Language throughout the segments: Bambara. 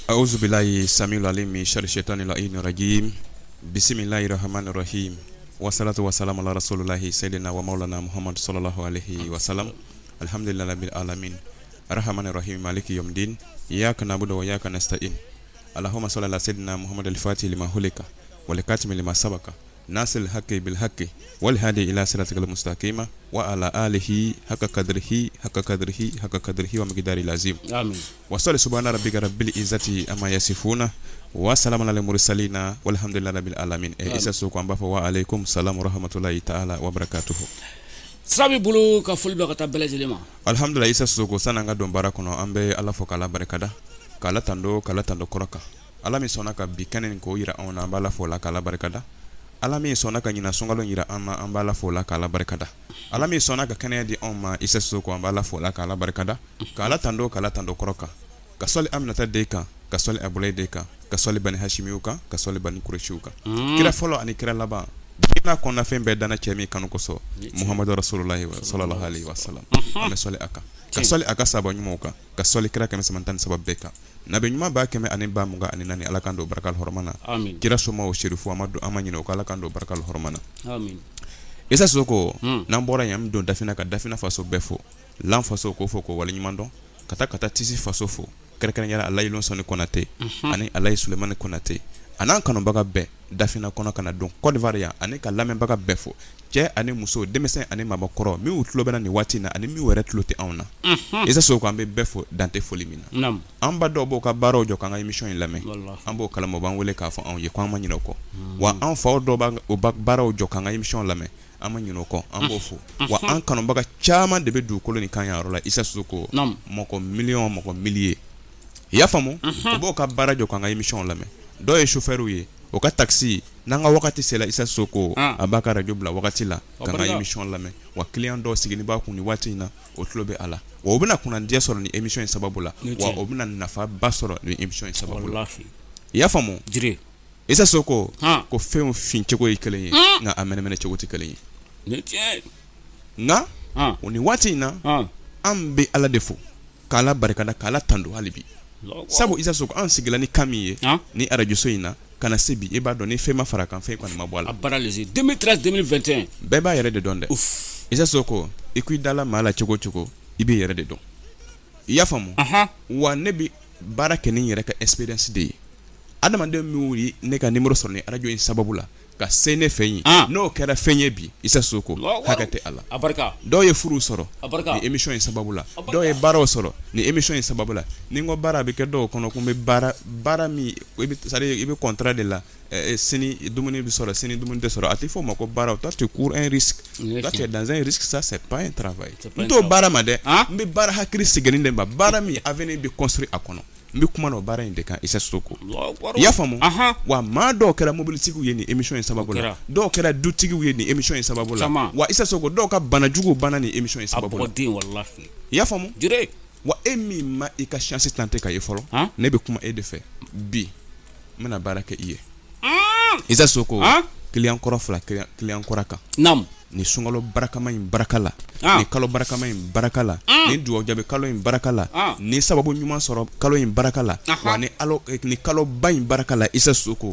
أعوذ بالله السميع العليم من شر الشيطان اللعين الرجيم بسم الله الرحمن الرحيم والصلاة والسلام على رسول الله سيدنا ومولانا محمد صلى الله عليه وسلم الحمد لله رب العالمين الرحمن الرحيم مالك يوم الدين إياك نعبد وإياك نستعين اللهم صل على سيدنا محمد الفاتح لما خلق والكاتم لما سبق ناصر الحق بالحق والهادي إلى صراطك المستقيم وعلى آله حق قدره ومقداره العظيم آمين. وصلى سبحان ربك رب العزة أما يصفون وسلام على المرسلين والحمد لله رب العالمين. إيسا سوكو أمبافا وعليكم السلام ورحمة الله تعالى وبركاته. Sabi bulu ka fulbe ka tabele jelema. Alhamdulillah Isa Soko sananga don barakono ambe ala fo kala barakada kala tando koroka ala mi sona ka bikanen ko ira ona bala fo la kala barakada ala mi sona ka nyina songalo ira ama ambala fo la kala barakada ala mi sona ka kane di on Isa Soko ambala fo la kala barakada kala tando koroka kasoli aminata deka kasoli abulay deka kasoli bani hashimiuka kasoli bani kureshuka kira folo ani kira laba ina konna fembe dana chemi kanu koso Muhammadu Rasulullah sallallahu alaihi wasallam ame sole aka ka sole aka sabo nyumoka ka sole kira kame samantan sabab beka nabe nyuma ba kame ani ba muga ani nani alakando barakal hormana amin kira soma o sherifu amadu amanyino ka alakando barakal hormana amin Isa Soko nambora yam don dafina ka dafina faso befo lam faso ko foko wala nyumando kata tisi faso fo kere yala Allah ilon soni konate ani Allah Suleiman konate anan kanu baga be dafina kono kana don Côte d'Ivoire ani ka lamɛn baga bɛɛ fo cɛ ani muso denmisɛn ani mabɔkɔrɔ mi u tulo bɛna ni waati na ani mi wɛrɛ tulo tɛ anw na Isa Soko an bɛ bɛɛ fo dante foli min na an ba dɔw b'o ka baaraw jɔ k'an ka émission in lamɛn an b'o kalama b'an wele k'a fɔ anw ye ko an ma ɲinɛ o kɔ wa an faw dɔw b'o baaraw jɔ k'an ka émission lamɛn an ma ɲinɛ o kɔ an b'o fo wa an kanubaga caman de bɛ dugukolo nin kan yɔrɔ la Isa Soko mɔgɔ miliyɔn mɔgɔ miliye i y'a faamu o b'o ka baara jɔ k'an ka émission lamɛn dɔw ye chauffeur ye o ka taxi nanga wakati sela Isa Soko abaka radio bla wakati la kanga émission lamɛn wa client dɔw sigini ba kun ni waati na o tulo bɛ ala wa o bɛna kunnadiya sɔrɔ ni émission in sababu la wa o bɛna nafa ba sɔrɔ ni émission in sababu la i y'a faamu Isa Soko ko fɛnw fin cogo ye kelen ye nka a mɛnɛmɛnɛ cogo tɛ kelen ye nka o ni waati in na an bɛ ala de fo k'ala barikada k'ala tando hali bi sabu Isa Soko an sigila ni kan min ye ni radio so in na kana sebi e b'a dɔn ni fɛn ma fara kan fɛn kɔni ma bɔ a la. A baara lese 2013-2021. bɛɛ b'a yɛrɛ de dɔn dɛ. Isa Soko i ko i dala maa la cogo cogo i b'i yɛrɛ de dɔn. I y'a faamu. wa ne bɛ baara kɛ ni n yɛrɛ ka experience de ye. adamaden min ye ne ka numéro sɔrɔ ni radio in sababu la ka se ne fɛ yen n'o kɛra fɛn ye bi Isa Soko hakɛ tɛ a la. A barika. dɔw ye furu sɔrɔ ni émission in sababu la dɔw ye baaraw sɔrɔ ni émission in sababu la ni n ko baara bɛ kɛ dɔw kɔnɔ ko n bɛ baara min i bɛ contrat de la sini dumuni bɛ sɔrɔ sini dumuni tɛ sɔrɔ a tɛ fɔ o ma ko baara toi tu cours un risque toi tu es dans un risque ça c'est pas un travail n t'o baara ma dɛ n bɛ baara hakili sigilen de ma baara min avenir bɛ construire a kɔnɔ n bɛ kuma na o baara in de kan Isa Soko i y'a faamu wa maa dɔw kɛra mobilitigiw ye ni émission in sababu la dɔw kɛra dutigiw ye ni émission in sababu la wa Isa Soko dɔw ka banajuguw banna ni émission in sababu la i y'a faamu wa e min ma i ka chance tante ka ye fɔlɔ ne bɛ kuma e de fɛ bi n bɛna baara kɛ i ye Isa Soko client kɔrɔ fila client kɔrɔ kan ni sunkalo barakama in baraka la ni kalo barakama in baraka la ni duwawjabe kalo in baraka la ni sababu ɲuman sɔrɔ kalo in baraka la wa ni kalo ba in baraka la Isa Soko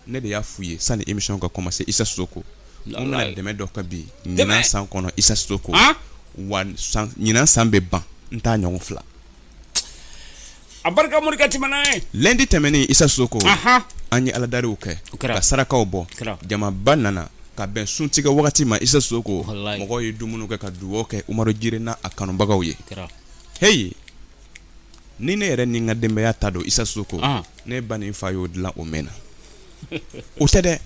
ne de y'a f'u ye sani émission ka commencer Isa Soko n bɛna dɛmɛ dɔ ka bi ɲinan san kɔnɔ Isa Soko wa ɲinan san bɛ ban n t'a ɲɔgɔn fila a barika morika tɛmɛna ye lundi tɛmɛnen Isa Soko an ye aladariw kɛ ka sarakaw bɔ jamaba nana ka bɛn suntigɛ wagati ma Isa Soko mɔgɔw ye dumuni kɛ ka duwawu kɛ Umaru Jire n'a a kanubagaw ye hey ni ne yɛrɛ ni n ka denbaya ta don Isa Soko ne ba ni n fa y'o dilan o mɛnna o tɛ dɛ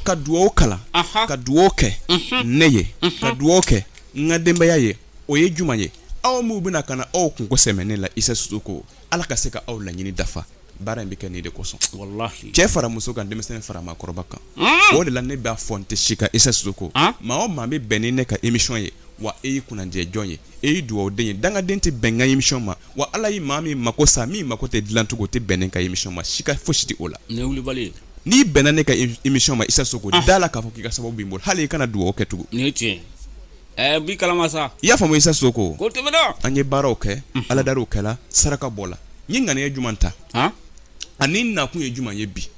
ka duwawu kalan ka duwawu kɛ ne ye ka duwawu kɛ n ka denbaya ye o ye juma ye aw m'u bɛna ka na aw kunko sɛmɛ ne la Isa Soko ala ka se ka aw laɲini dafa baara in bɛ kɛ nin de kosɔn cɛ fara muso kan denmisɛn fara maakɔrɔba kan o de la ne b'a fɔ n tɛ si ka Isa Soko maa o maa bɛ bɛn ni ne ka émission ye wa e y'i kunnadiya jɔn ye e y'i duwawuden ye dangaden tɛ bɛn n ka émission ma wa ala ye maa min mako sa min mako tɛ dilancogo o tɛ bɛn ne ka émission ma sika fosi tɛ o la n'i bɛnna ne ka émission ma Isa Soko da la k'a fɔ k'i ka sababu b'i bolo hali i kana duwawu kɛ tugun bi kalama sa i y'a faamu Isa Soko an ye baaraw kɛ aladariw kɛla saraka bɔla Nyi ŋaniya juman ta ani na kun ye juman ye bi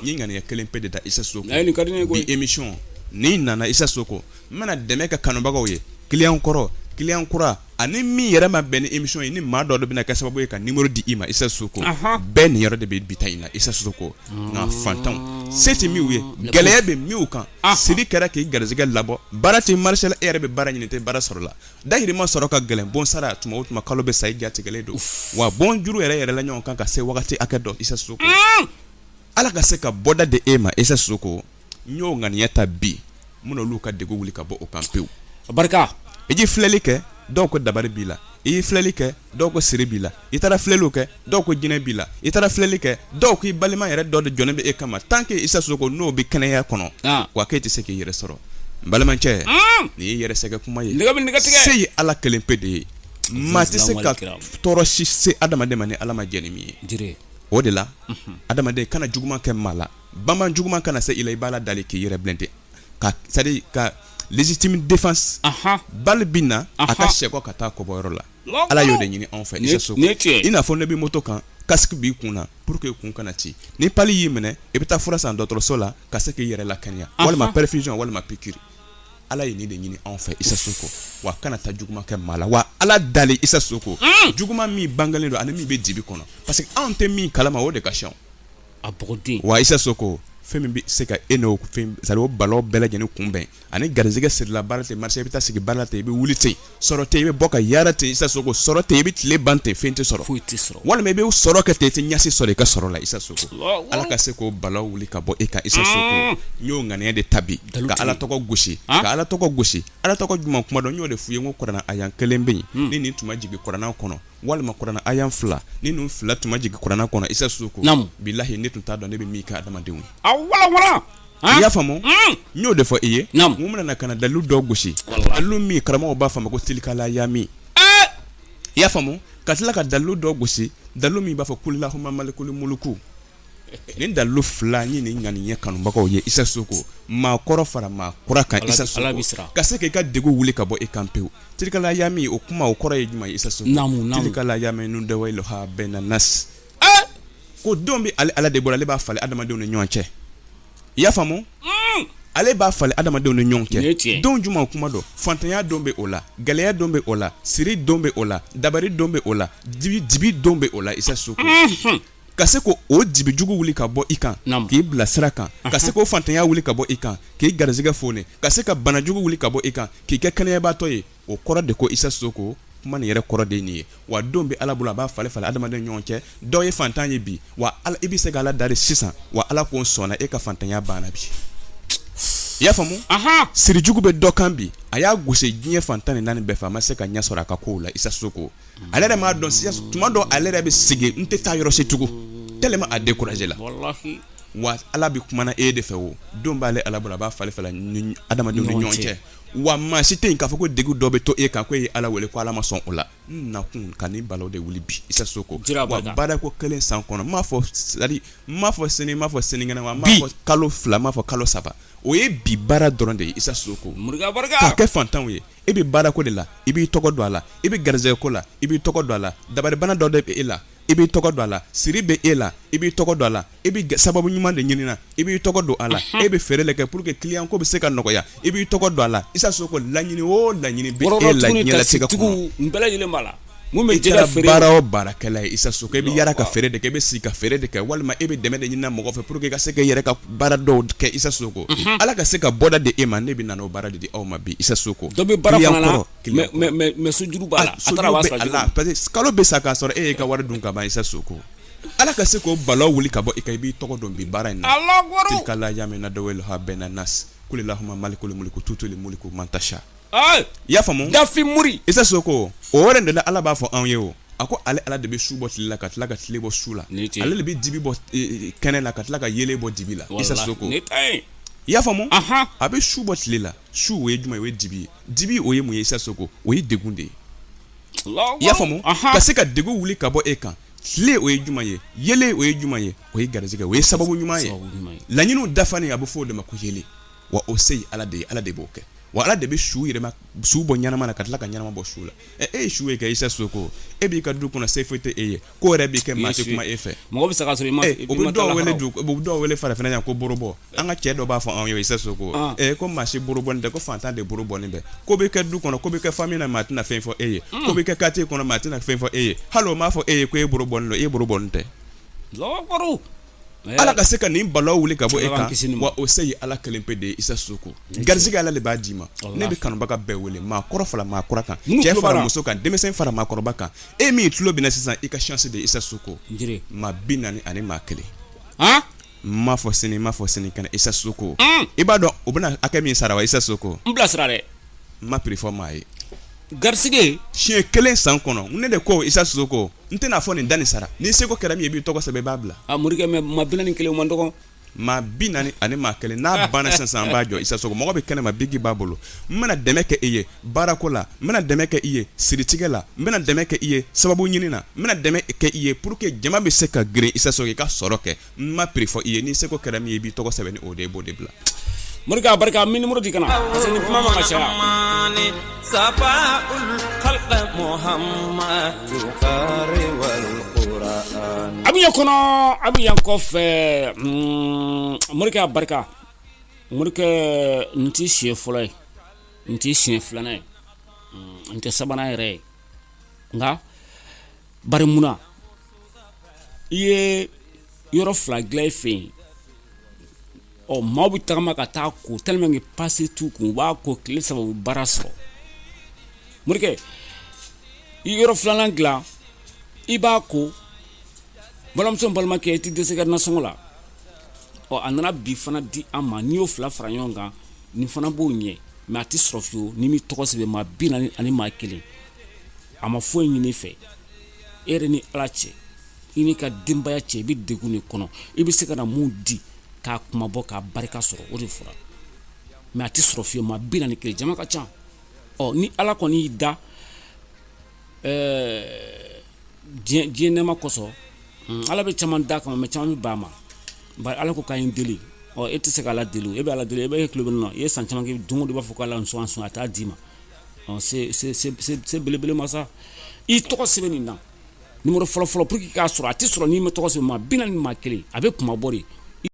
nyi ŋaniya kelen pe de da Isa Soko bi émission ni nana Isa Soko mana dɛmɛ ka kanubagaw ye client kɔrɔ client kura ani min yɛrɛ ma bɛn ni émission ye ni maa dɔ bɛna kɛ sababu ye ka numéro di i ma Isa Soko bɛɛ ni yɔrɔ de bɛ bi ta in na Isa Soko nka fantanw se tɛ min ye gɛlɛya bɛ min kan siri kɛra k'i garizɛgɛ labɔ baara tɛ Marcel e yɛrɛ bɛ baara ɲini tɛ baara sɔrɔ la dahirimɛ sɔrɔ ka gɛlɛn bon sara tuma o tuma kalo bɛ sa i jatigɛlen don wa bon juru yɛrɛ la ɲɔgɔn kan ka se wagati hakɛ dɔ Isa Soko ala ka se ka bɔda de e ma Isa Soko n y'o ŋaniya ta bi mun olu ka degun wuli ka bɔ o kan pewu barika i ji filɛli kɛ dɔw ko dabari b'i la i ye filɛli kɛ dɔw ko siri b'i la i taara filɛliw kɛ dɔw ko jinɛ b'i la i taara filɛli kɛ dɔw ko i balima yɛrɛ dɔ de jɔnnen bɛ e kama tant que Isa Soko n'o bɛ kɛnɛya kɔnɔ wa k'e tɛ se k'i yɛrɛ sɔrɔ n balimacɛ nin ye yɛrɛ sɛgɛ kuma ye se ye ala kelen pe de ye maa tɛ se ka tɔɔrɔ si se adamaden ma ni ala ma jɛ ni min ye o de la adamaden kana juguman kɛ maa la bama juguman kana se i la i b'a la dali k'i yɛrɛ bilen ten ka c'est à dire ka légitime défense bal bina a ka sɛkɔ ka taa kɔbɔyɔrɔ la ala y'o de ɲini anw fɛ Isa Soko i n'a fɔ ne bɛ moto kan casque b'i kun na pour que kun kana ci ni pali y'i minɛ i bɛ taa fura san dɔgɔtɔrɔso la ka se k'i yɛrɛ lakɛnɛya walima perfusion walima piqûre ala ye nin de ɲini anw fɛ Isa Soko wa kana taa juguman kɛ maa la wa ala dali Isa Soko juguman min bangalen don ani min bɛ dibi kɔnɔ parce que anw tɛ min kalama o de ka ca wa Isa Soko fɛn min bɛ se ka e n'o fɛn c'est à dire o balaw bɛɛ lajɛlen kunbɛn ani garizɛgɛ sirila baara tɛ marché i bɛ taa sigi baara la ten i bɛ wuli ten sɔrɔ ten i bɛ bɔ ka yaara ten Isa Soko sɔrɔ ten i bɛ tile ban ten fɛn tɛ sɔrɔ walima i bɛ sɔrɔ kɛ ten i tɛ ɲasi sɔrɔ i ka sɔrɔ la Isa Soko ala ka se k'o balaw wuli ka bɔ e kan Isa Soko n y'o ŋaniya de tabi ka ala tɔgɔ gosi ka ala tɔgɔ gosi ala tɔgɔ jumɛn kuma dɔn n y'o de f'u ye n ko kuranna a yan kelen bɛ yen ni nin tun ma jigin kuranna kɔnɔ walima kuranna a yan fila ni nin fila tun ma jigin kuranna kɔnɔ Isa Soko bilahi ne tun t'a dɔn ne bɛ min kɛ adamadenw ye i y'a faamu n y'o de fɔ i ye mun bɛna ka na dalilu dɔw gosi dalilu min karamɔgɔw b'a fɔ a ma ko tilikala yami i y'a faamu ka tila ka dalilu dɔw gosi dalilu min b'a fɔ kulilahuma malikul muluku nin dalilu fila n ye nin ŋaniya kanubagaw ye Isa Soko maa kɔrɔ fara maa kura kan Isa Soko ka se k'i ka degun wuli ka bɔ i kan pewu tilikala yami o kuma o kɔrɔ ye jumɛn ye Isa Soko tilikala yami nun dawailuha bɛna nas ko don bɛ ala de bɔra ale b'a falen adamadenw ni ɲɔgɔn cɛ i y'a faamu ale b'a falen adamadenw ni ɲɔgɔn cɛ don jumɛn kuma dɔ fantanya don bɛ o la gɛlɛya don bɛ o la siri don bɛ o la dabari don bɛ o la dibi don bɛ o la Isa Soko ka se ko o dibi jugu wuli ka bɔ i kan k'i bila sira kan ka se k'o fantanya wuli ka bɔ i kan k'i garizɛgɛ fone ka se ka bana jugu wuli ka bɔ i kan k'i kɛ kɛnɛyabaatɔ ye o kɔrɔ de ko Isa Soko kuma nin yɛrɛ kɔrɔ de ye nin ye wa don bɛ ala bolo a b'a falen adamaden ɲɔgɔn cɛ dɔw ye fantan ye bi wa ala i bɛ se ka ala dari sisan wa ala k'o sɔnna e ka fantanya banna bi i y'a faamu siri jugu bɛ dɔ kan bi a y'a gosi diɲɛ fantan ni naani bɛɛ fɛ a ma se ka ɲɛ sɔrɔ a ka kow la Isa Soko ale yɛrɛ m'a dɔn sisan tuma dɔw ale yɛrɛ bɛ sigi n tɛ taa yɔrɔ si tugun tellement a découragé la wa ala bɛ kumana e de fɛ o don b'ale ala bolo a b'a falen adamadenw ni ɲɔgɔn cɛ wa maa si tɛ yen k'a fɔ ko degun dɔ bɛ to e kan ko e ye ala wele ko ala ma sɔn o la n nakun ka nin balaw de wuli bi Isa Soko wa baara ko kelen san kɔnɔ n m'a fɔ c'est-à-dire n m'a fɔ sini n m'a fɔ sinikɛnɛ wa n m'a fɔ kalo fila n m'a fɔ kalo saba o ye bi baara dɔrɔn de ye Isa Soko k'a kɛ fantanw ye e bɛ baara ko de la i b'i tɔgɔ don a la i bɛ garizɛgɛ ko la i b'i tɔgɔ don a la dabaribana dɔ de bɛ e la i b'i tɔgɔ don a la siri bɛ e la i b'i tɔgɔ don a la i bɛ sababu ɲuman de ɲini na i b'i tɔgɔ don a la e bɛ fɛɛrɛ de kɛ pour que client ko bɛ se ka nɔgɔya i b'i tɔgɔ don a la Isa Soko laɲini o laɲini bɛ e la ɲɛlatigɛ kɔnɔ i kɛra baara o baarakɛla ye Isa Soko i bɛ yaara ka feere de kɛ i bɛ sigi ka feere de kɛ walima e bɛ dɛmɛ de ɲini mɔgɔ fɛ pour que i ka se ka yɛrɛ ka baara dɔw kɛ Isa Soko ala ka se ka bɔda de e ma ne bɛ na n'o baara de di aw ma bi Isa Soko dɔ bɛ baara fana na mais sojuru b'a la a taara b'a sɔrɔ ala parce que kalo bɛ sa k'a sɔrɔ e ye ka wari dun ka ban Isa Soko ala ka se k'o balaw wuli ka bɔ i kan i b'i tɔgɔ dɔn bi baara in na tilkala yamina dawailuha bɛna nas kulilahuma malikul mulku tutul mulku man tasha i y'a faamu gafi muri Isa Soko o yɔrɔ de la ala b'a fɔ anw ye o a ko ale ala de bɛ su bɔ tile la ka tila ka tile bɔ su la ale de bɛ dibi bɔ kɛnɛ la ka tila ka yelen bɔ dibi la Isa Soko i y'a faamu a bɛ su bɔ tile la su o ye jumɛn ye o ye dibi ye dibi o ye mun ye Isa Soko o ye degun de ye i y'a faamu ka se ka degun wuli ka bɔ e kan tile o ye jumɛn ye yelen o ye jumɛn ye o ye garizɛgɛ o ye sababu ɲuman ye laɲiniw dafalen a bɛ fɔ o de ma ko yelen wa o se ye ala de ye ala de b'o kɛ wa ala de bɛ su yɛrɛma su bɔ ɲanama na ka tila ka ɲanama bɔ su la e ye su ye kɛ Isa Soko e b'i ka du kɔnɔ se foyi tɛ e ye ko yɛrɛ b'i kɛ maa tɛ kuma e fɛ mɔgɔ bɛ se ka sɔrɔ i ma o bɛ dɔw wele farafinna yan ko borobɔ an ka cɛ dɔ b'a fɔ anw ye Isa Soko ko maa si borobɔnin tɛ ko fantan de borobɔnin bɛ ko bɛ kɛ du kɔnɔ ko bɛ kɛ famille na maa tɛna fɛn fɔ e ye ko bɛ kɛ quartier kɔnɔ maa tɛna fɛn fɔ e ye hali o m'a fɔ e ye ko e borobɔnin don e borobɔnin tɛ ala ka se ka nin balaw wuli ka bɔ e kan wa o se ye ala kelen pe de ye Isa Soko garisɛgɛ ala de b'a d'i ma ne bɛ kanubaga bɛɛ wele maa kɔrɔ fara maa kura kan cɛ fara muso kan denmisɛn fara maakɔrɔba kan e min tulo bɛna sisan i ka chance de Isa Soko maa 40 ani maa 1 m'a fɔ sini kana Isa Soko i b'a dɔn o bɛna hakɛ min sara wa Isa Soko n bilasira dɛ ma prix fɔ maa ye garisɛgɛ siɲɛ 1 san kɔnɔ ne de ko Isa Soko n tɛna fɔ nin da nin sara ni seko kɛra min ye i b'i tɔgɔ sɛbɛn i b'a bila morikɛ mais maa 41 man dɔgɔ maa 40 ani maa 1 n'a banna sisan an b'a jɔ Isa Soko mɔgɔ bɛ kɛnɛ ma bigi b'a bolo n bɛna dɛmɛ kɛ i ye baarako la n bɛna dɛmɛ kɛ i ye siritigɛ la n bɛna dɛmɛ kɛ i ye sababu ɲini na n bɛna dɛmɛ kɛ i ye pour que jama bɛ se ka girin Isa Soko i ka sɔrɔ kɛ n ma prix fɔ i ye ni seko kɛra min ye i b'i tɔgɔ sɛbɛn ni o de ye i b'o de bila morika barika min numéro di kana parce que ni kuma ma caya safaul khalq muhammadu qari wal qur'an abiya kono abiya kɔfɛ morika barika morika nti sie fɔlɔ nti sie filanan nti sabanan yɛrɛ nga bari muna iye yɔrɔ fila dilan fɛ maaw bɛ tagama ka taa ko tellement que passe tout kun b'a ko tile saba u baara sɔrɔ morikɛ i yɔrɔ filanan dilan i b'a ko balimamuso balimakɛ i tɛ dɛsɛ ka nasɔngɔ la a nana bi fana di an ma n'i y'o fila fara ɲɔgɔn kan nin fana b'o ɲɛ mais a tɛ sɔrɔ fiyewu ni min tɔgɔ sɛbɛn maa 40 ani maa 1 a ma foyi ɲini fɛ e yɛrɛ ni ala cɛ i n'i ka denbaya cɛ i bɛ degun de kɔnɔ i bɛ se ka na mun di k'a kuma bɔ k'a barika sɔrɔ o de fɔra mais a tɛ sɔrɔ fiyewu maa 41 jama ka ca ni ala kɔni y'i da diɲɛ nɛɛma kosɔn ala bɛ caman da kama mais caman bɛ ban a ma bari ala ko k'a ye n deli e tɛ se k'ala deli e bɛ ala deli e bɛ tulo bɛ na i ye san caman kɛ don o don i b'a fɔ ko ala n sɔn a t'a d'i ma se belebele masa i tɔgɔ sɛbɛn nin na numéro fɔlɔ pour que k'a sɔrɔ a tɛ sɔrɔ n'i ma tɔgɔ sɛbɛn maa 40 ni maa 1 a bɛ kuma bɔ de